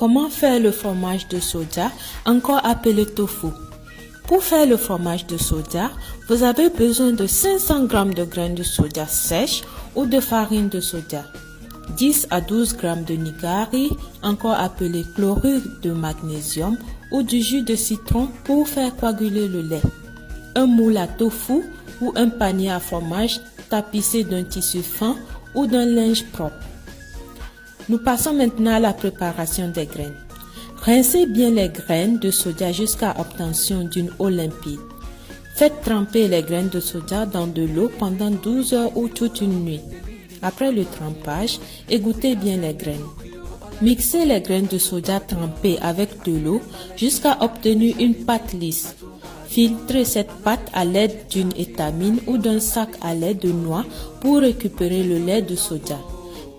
Comment faire le fromage de soja, encore appelé tofu? Pour faire le fromage de soja, vous avez besoin de 500 g de graines de soja sèches ou de farine de soja, 10 à 12 g de nigari, encore appelé chlorure de magnésium, ou du jus de citron pour faire coaguler le lait, un moule à tofu ou un panier à fromage tapissé d'un tissu fin ou d'un linge propre. Nous passons maintenant à la préparation des graines. Rincez bien les graines de soja jusqu'à obtention d'une eau limpide. Faites tremper les graines de soja dans de l'eau pendant 12 heures ou toute une nuit. Après le trempage, égouttez bien les graines. Mixez les graines de soja trempées avec de l'eau jusqu'à obtenir une pâte lisse. Filtrez cette pâte à l'aide d'une étamine ou d'un sac à lait de noix pour récupérer le lait de soja.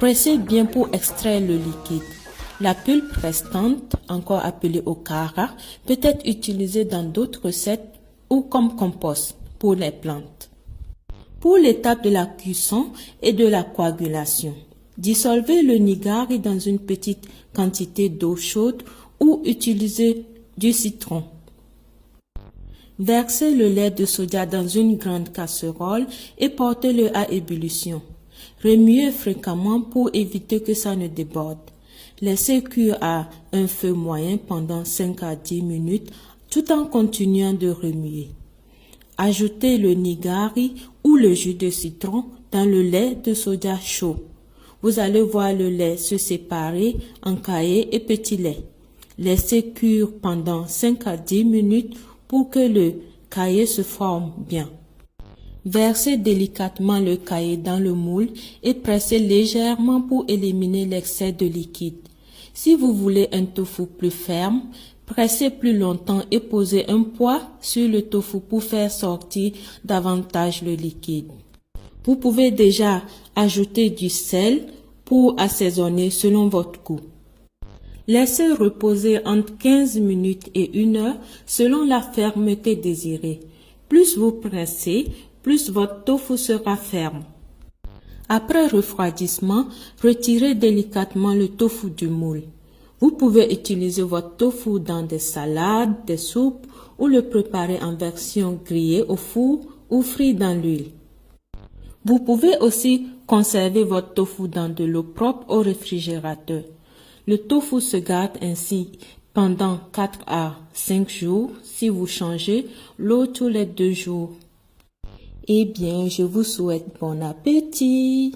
Pressez bien pour extraire le liquide. La pulpe restante, encore appelée okara, peut être utilisée dans d'autres recettes ou comme compost pour les plantes. Pour l'étape de la cuisson et de la coagulation, dissolvez le nigari dans une petite quantité d'eau chaude ou utilisez du citron. Versez le lait de soja dans une grande casserole et portez-le à ébullition. Remuez fréquemment pour éviter que ça ne déborde. Laissez cuire à un feu moyen pendant 5 à 10 minutes tout en continuant de remuer. Ajoutez le nigari ou le jus de citron dans le lait de soja chaud. Vous allez voir le lait se séparer en caillé et petit lait. Laissez cuire pendant 5 à 10 minutes pour que le caillé se forme bien. Versez délicatement le caillé dans le moule et pressez légèrement pour éliminer l'excès de liquide. Si vous voulez un tofu plus ferme, pressez plus longtemps et posez un poids sur le tofu pour faire sortir davantage le liquide. Vous pouvez déjà ajouter du sel pour assaisonner selon votre goût. Laissez reposer entre 15 minutes et 1 heure selon la fermeté désirée. Plus vous pressez, plus votre tofu sera ferme. Après refroidissement, retirez délicatement le tofu du moule. Vous pouvez utiliser votre tofu dans des salades, des soupes ou le préparer en version grillée au four ou frit dans l'huile. Vous pouvez aussi conserver votre tofu dans de l'eau propre au réfrigérateur. Le tofu se garde ainsi pendant 4 à 5 jours si vous changez l'eau tous les 2 jours. Eh bien, je vous souhaite bon appétit!